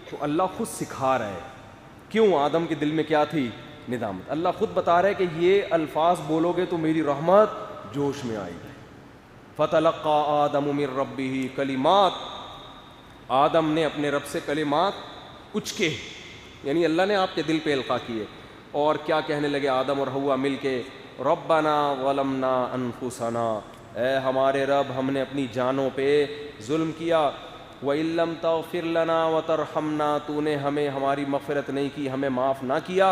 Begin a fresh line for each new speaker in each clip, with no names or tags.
تو اللہ خود سکھا رہا ہے کیوں آدم کے دل میں کیا تھی؟ ندامت. اللہ خود بتا رہا ہے کہ یہ الفاظ بولو گے تو میری رحمت جوش میں آئے گی. فتلقى آدم من ربه کلمات، آدم نے اپنے رب سے کلمات اچکے، یعنی اللہ نے آپ کے دل پہ القاء کیے. اور کیا کہنے لگے آدم اور حوا مل کے؟ ربنا ظلمنا انفسنا، اے ہمارے رب ہم نے اپنی جانوں پہ ظلم کیا. وَإِن لَّمْ تَغْفِرْ لَنَا وَتَرْحَمْنَا، تو نے ہمیں ہماری مغفرت نہیں کی، ہمیں معاف نہ کیا،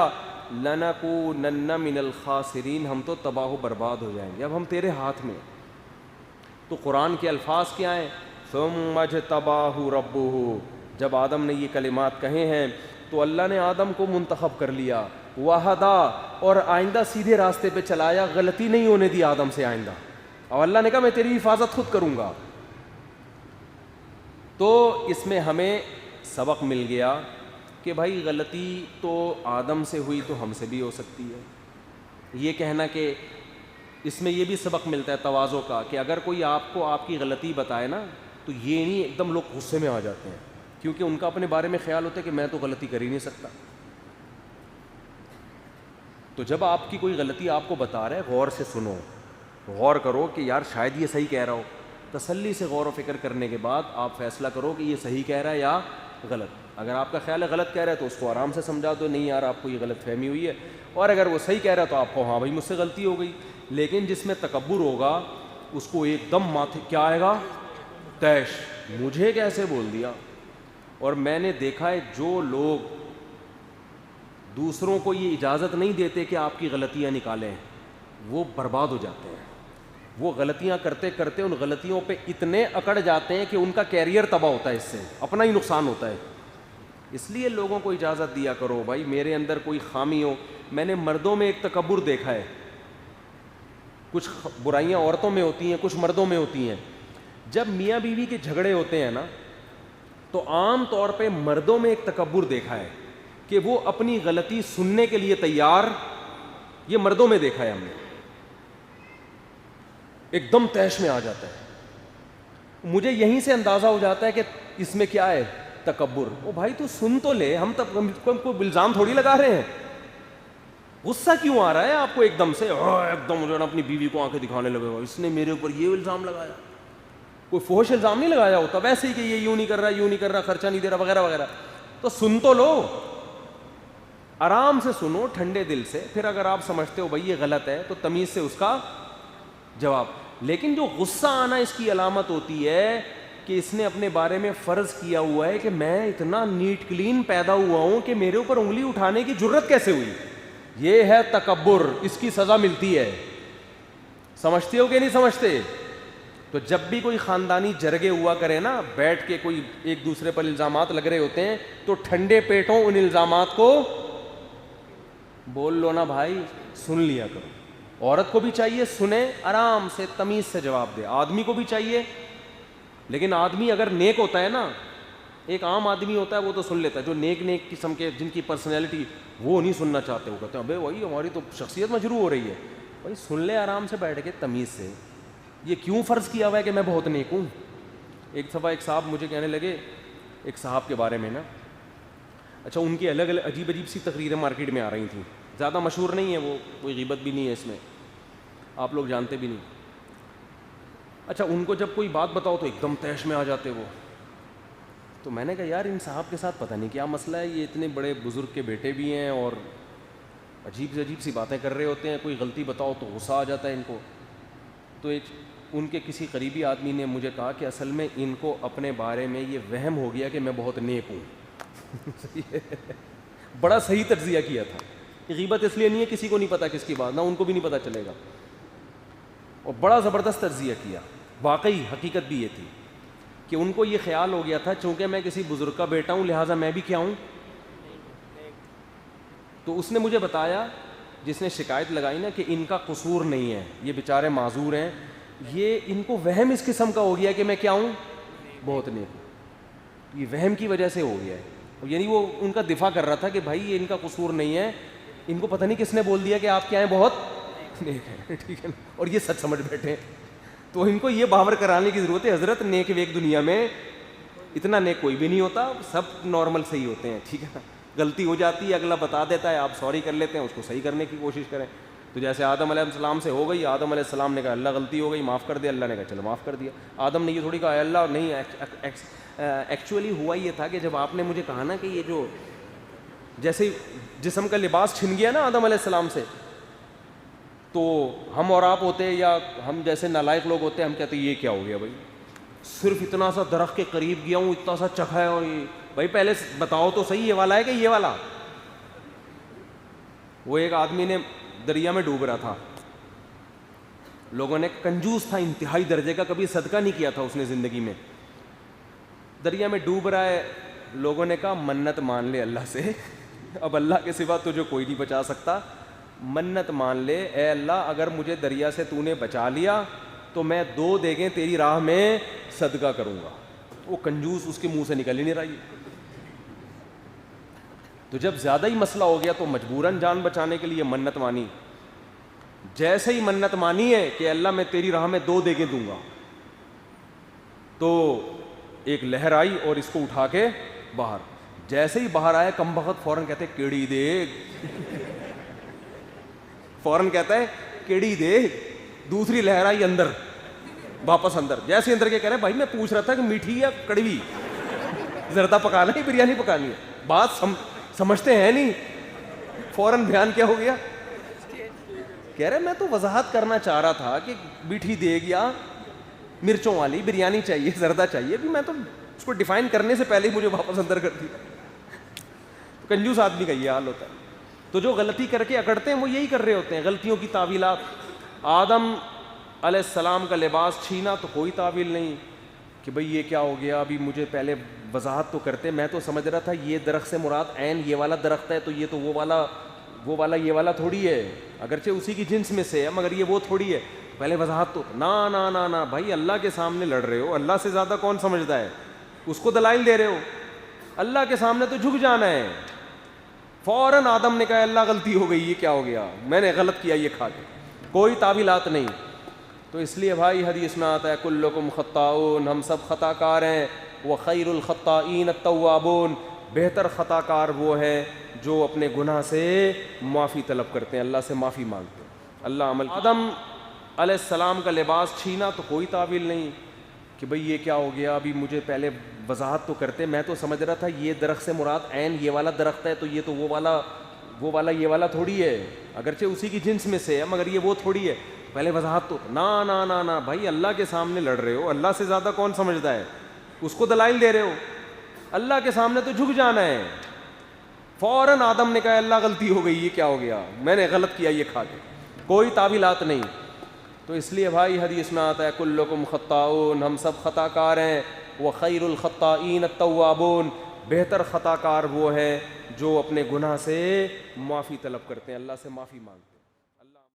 لَنَكُونَنَّ مِنَ الْخَاسِرِينَ، ہم تو تباہ و برباد ہو جائیں گے. اب ہم تیرے ہاتھ میں. تو قرآن کے الفاظ کیا ہیں؟ ثُمَّ اجْتَبَاهُ رَبُّهُ، جب آدم نے یہ کلمات کہے ہیں تو اللہ نے آدم کو منتخب کر لیا. وَهَدَا، اور آئندہ سیدھے راستے پہ چلایا، غلطی نہیں ہونے دی آدم سے آئندہ. اور اللہ نے کہا میں تیری حفاظت خود کروں گا. تو اس میں ہمیں سبق مل گیا کہ بھائی غلطی تو آدم سے ہوئی تو ہم سے بھی ہو سکتی ہے. یہ کہنا کہ اس میں یہ بھی سبق ملتا ہے تواضع کا کہ اگر کوئی آپ کو آپ کی غلطی بتائے نا تو یہ نہیں ایک دم لوگ غصے میں آ جاتے ہیں، کیونکہ ان کا اپنے بارے میں خیال ہوتا ہے کہ میں تو غلطی کر ہی نہیں سکتا. تو جب آپ کی کوئی غلطی آپ کو بتا رہا ہے غور سے سنو، غور کرو کہ یار شاید یہ صحیح کہہ رہا ہو. تسلی سے غور و فکر کرنے کے بعد آپ فیصلہ کرو کہ یہ صحیح کہہ رہا ہے یا غلط. اگر آپ کا خیال ہے غلط کہہ رہا ہے تو اس کو آرام سے سمجھا دو، نہیں یار آپ کو یہ غلط فہمی ہوئی ہے. اور اگر وہ صحیح کہہ رہا ہے تو آپ کو ہاں بھائی مجھ سے غلطی ہو گئی. لیکن جس میں تکبر ہوگا اس کو ایک دم ماتھے کیا آئے گا؟ تیش، مجھے کیسے بول دیا. اور میں نے دیکھا ہے جو لوگ دوسروں کو یہ اجازت نہیں دیتے کہ آپ کی غلطیاں نکالیں وہ برباد ہو جاتے ہیں. وہ غلطیاں کرتے کرتے ان غلطیوں پہ اتنے اکڑ جاتے ہیں کہ ان کا کیریئر تباہ ہوتا ہے، اس سے اپنا ہی نقصان ہوتا ہے. اس لیے لوگوں کو اجازت دیا کرو بھائی میرے اندر کوئی خامی ہو. میں نے مردوں میں ایک تکبر دیکھا ہے، کچھ برائیاں عورتوں میں ہوتی ہیں کچھ مردوں میں ہوتی ہیں. جب میاں بیوی کے جھگڑے ہوتے ہیں نا تو عام طور پہ مردوں میں ایک تکبر دیکھا ہے کہ وہ اپنی غلطی سننے کے لیے تیار، یہ مردوں میں دیکھا ہے ہم نے، ایک دم تیش میں آ جاتا ہے. مجھے یہیں سے اندازہ ہو جاتا ہے کہ اس میں کیا ہے؟ تکبر. او بھائی تو سن تو لے، ہم تب کو الزام تھوڑی لگا رہے ہیں. غصہ کیوں آ رہا ہے آپ کو ایک دم سے؟ ایک دم جو ہے نا اپنی بیوی کو آنکھیں دکھانے لگے ہو اس نے میرے اوپر یہ الزام لگایا. کوئی فحش الزام نہیں لگایا ہوتا، ویسے ہی کہ یہ یوں نہیں کر رہا یوں نہیں کر رہا، خرچہ نہیں دے رہا وغیرہ وغیرہ. تو سن تو لو، آرام سے سنو ٹھنڈے دل سے. پھر اگر آپ سمجھتے ہو بھائی یہ غلط ہے تو تمیز سے اس کا جواب. لیکن جو غصہ آنا اس کی علامت ہوتی ہے کہ اس نے اپنے بارے میں فرض کیا ہوا ہے کہ میں اتنا نیٹ کلین پیدا ہوا ہوں کہ میرے اوپر انگلی اٹھانے کی جرت کیسے ہوئی. یہ ہے تکبر، اس کی سزا ملتی ہے. سمجھتے ہو کہ نہیں سمجھتے؟ تو جب بھی کوئی خاندانی جرگے ہوا کرے نا، بیٹھ کے کوئی ایک دوسرے پر الزامات لگ رہے ہوتے ہیں تو ٹھنڈے پیٹوں ان الزامات کو بول لو نا بھائی، سن لیا کرو. عورت کو بھی چاہیے سنے، آرام سے تمیز سے جواب دے. آدمی کو بھی چاہیے، لیکن آدمی اگر نیک ہوتا ہے نا، ایک عام آدمی ہوتا ہے وہ تو سن لیتا ہے. جو نیک قسم کے جن کی پرسنالٹی وہ نہیں سننا چاہتے، وہ کہتے ہیں ابے وہی ہماری تو شخصیت مجروح ہو رہی ہے. بھائی سن لے آرام سے بیٹھ کے تمیز سے. یہ کیوں فرض کیا ہوا ہے کہ میں بہت نیک ہوں؟ ایک دفعہ ایک صاحب مجھے کہنے لگے ایک صاحب کے بارے میں نا، اچھا ان کی الگ الگ عجیب عجیب سی تقریریں مارکیٹ میں آ رہی تھیں. زیادہ مشہور نہیں ہے وہ، کوئی غیبت بھی نہیں ہے اس میں، آپ لوگ جانتے بھی نہیں. اچھا ان کو جب کوئی بات بتاؤ تو ایک دم تیش میں آ جاتے وہ. تو میں نے کہا یار ان صاحب کے ساتھ پتہ نہیں کیا مسئلہ ہے، یہ اتنے بڑے بزرگ کے بیٹے بھی ہیں اور عجیب سے عجیب سی باتیں کر رہے ہوتے ہیں، کوئی غلطی بتاؤ تو غصہ آ جاتا ہے ان کو. تو ایک ان کے کسی قریبی آدمی نے مجھے کہا کہ اصل میں ان کو اپنے بارے میں یہ وہم ہو گیا کہ میں بہت نیک ہوں. بڑا صحیح تجزیہ کیا تھا. غیبت اس لیے نہیں ہے کسی کو نہیں پتا کس کی بات، نہ ان کو بھی نہیں پتا چلے گا. اور بڑا زبردست تجزیہ کیا. واقعی حقیقت بھی یہ تھی کہ ان کو یہ خیال ہو گیا تھا چونکہ میں کسی بزرگ کا بیٹا ہوں لہٰذا میں بھی کیا ہوں. تو اس نے مجھے بتایا، جس نے شکایت لگائی نا کہ ان کا قصور نہیں ہے، یہ بیچارے معذور ہیں، یہ ان کو وہم اس قسم کا ہو گیا کہ میں کیا ہوں، بہت نیک ہوں. یہ وہم کی وجہ سے ہو گیا ہے. یعنی وہ ان کا دفاع کر رہا تھا کہ بھائی یہ ان کا قصور نہیں ہے، ان کو پتہ نہیں کس نے بول دیا کہ آپ کیا ہیں، بہت نیک ہیں. ٹھیک ہے نا، اور یہ سچ سمجھ بیٹھے. تو ان کو یہ باور کرانے کی ضرورت ہے حضرت نیک ویک دنیا میں اتنا نیک کوئی بھی نہیں ہوتا, سب نارمل سے ہی ہوتے ہیں, ٹھیک ہے نا. غلطی ہو جاتی ہے, اگلا بتا دیتا ہے, آپ سوری کر لیتے ہیں, اس کو صحیح کرنے کی کوشش کریں. تو جیسے آدم علیہ السلام سے ہو گئی, آدم علیہ السلام نے کہا اللہ غلطی ہو گئی معاف کر دیا, اللہ نے کہا چلو معاف کر دیا. آدم نے یہ تھوڑی کہا اللہ نہیں, ایکچولی ہوا یہ تھا کہ جب آپ نے مجھے کہا نا کہ یہ جو جیسے جسم کا لباس چھن گیا نا آدم علیہ السلام سے, تو ہم اور آپ ہوتے یا ہم جیسے نالائق لوگ ہوتے ہیں, ہم کہتے ہیں یہ کیا ہو گیا بھائی, صرف اتنا سا درخت کے قریب گیا ہوں, اتنا سا چکھا ہے, اور یہ بھائی پہلے بتاؤ تو صحیح یہ والا ہے کہ یہ والا. وہ ایک آدمی نے دریا میں ڈوب رہا تھا, لوگوں نے, کنجوس تھا انتہائی درجے کا, کبھی صدقہ نہیں کیا تھا اس نے زندگی میں, دریا میں ڈوب رہا ہے, لوگوں نے کہا منت مان لے اللہ سے, اب اللہ کے سوا تجھے کوئی نہیں بچا سکتا, منت مان لے, اے اللہ اگر مجھے دریا سے تو نے بچا لیا تو میں 2 دیگیں تیری راہ میں صدقہ کروں گا. وہ کنجوس, اس کے منہ سے نکل ہی نہیں رہی. تو جب زیادہ ہی مسئلہ ہو گیا تو مجبوراً جان بچانے کے لیے منت مانی. جیسے ہی منت مانی ہے کہ اللہ میں تیری راہ میں 2 دیگیں دوں گا, تو ایک لہر آئی اور اس کو اٹھا کے باہر, جیسے ہی باہر آیا کم بخت فوراً کہتے کیڑی دیگ, فوراً کہتا ہے کیڑی دیگ. دوسری لہر آئی اندر, واپس اندر, جیسے اندر کے کہہ رہے بھائی میں پوچھ رہا تھا کہ میٹھی یا کڑوی, زردہ پکانا ہے بریانی پکانی ہے, بات سمجھتے ہیں نہیں, فوراً بیان کیا ہو گیا, کہہ رہے میں تو وضاحت کرنا چاہ رہا تھا کہ میٹھی دیگ یا مرچوں والی بریانی چاہیے, زردہ چاہیے, بھی میں تو اس کو ڈیفائن کرنے سے پہلے ہی مجھے واپس اندر کر دی. کنجوس آدمی کا یہ حال ہوتا ہے. تو جو غلطی کر کے اکڑتے ہیں وہ یہی کر رہے ہوتے ہیں, غلطیوں کی تعویلات. آدم علیہ السلام کا لباس چھینا تو کوئی تعویل نہیں کہ بھئی یہ کیا ہو گیا, ابھی مجھے پہلے وضاحت تو کرتے, میں تو سمجھ رہا تھا یہ درخت سے مراد عین یہ والا درخت ہے, تو یہ تو وہ والا یہ والا تھوڑی ہے, اگرچہ اسی کی جنس میں سے ہے مگر یہ وہ تھوڑی ہے, پہلے وضاحت تو نا نا نا نا بھائی اللہ کے سامنے لڑ رہے ہو, اللہ سے زیادہ کون سمجھتا ہے, اس کو دلائل دے رہے ہو, اللہ کے سامنے تو جھک جانا ہے. فوراً آدم نے کہا اللہ غلطی ہو گئی, یہ کیا ہو گیا, میں نے غلط کیا یہ کھا کے, کوئی تعویلات نہیں. تو اس لیے بھائی حدیث میں آتا ہے کلکم خطاؤن, ہم سب خطا کار ہیں, وخیر الخطائین التوابون, بہتر خطا کار وہ ہے جو اپنے گناہ سے معافی طلب کرتے ہیں, اللہ سے معافی مانگتے ہیں. اللہ عمل. آدم علیہ السلام کا لباس چھینا تو کوئی تعویل نہیں کہ بھئی یہ کیا ہو گیا, ابھی مجھے پہلے وضاحت تو کرتے, میں تو سمجھ رہا تھا یہ درخت سے مراد عین یہ والا درخت ہے, تو یہ تو وہ والا یہ والا تھوڑی ہے, اگرچہ اسی کی جنس میں سے ہے مگر یہ وہ تھوڑی ہے, پہلے وضاحت تو نا نا نا نا بھائی اللہ کے سامنے لڑ رہے ہو, اللہ سے زیادہ کون سمجھتا ہے, اس کو دلائل دے رہے ہو, اللہ کے سامنے تو جھک جانا ہے. فوراً آدم نے کہا اللہ غلطی ہو گئی, یہ کیا ہو گیا, میں نے غلط کیا یہ کھا کے, کوئی تعویلات نہیں. تو اس لیے بھائی حدیث میں آتا ہے کلکم خطاؤن, ہم سب خطا کار ہیں, وخیر الخطائین التوابون, بہتر خطا کار وہ ہے جو اپنے گناہ سے معافی طلب کرتے ہیں, اللہ سے معافی مانگتے ہیں.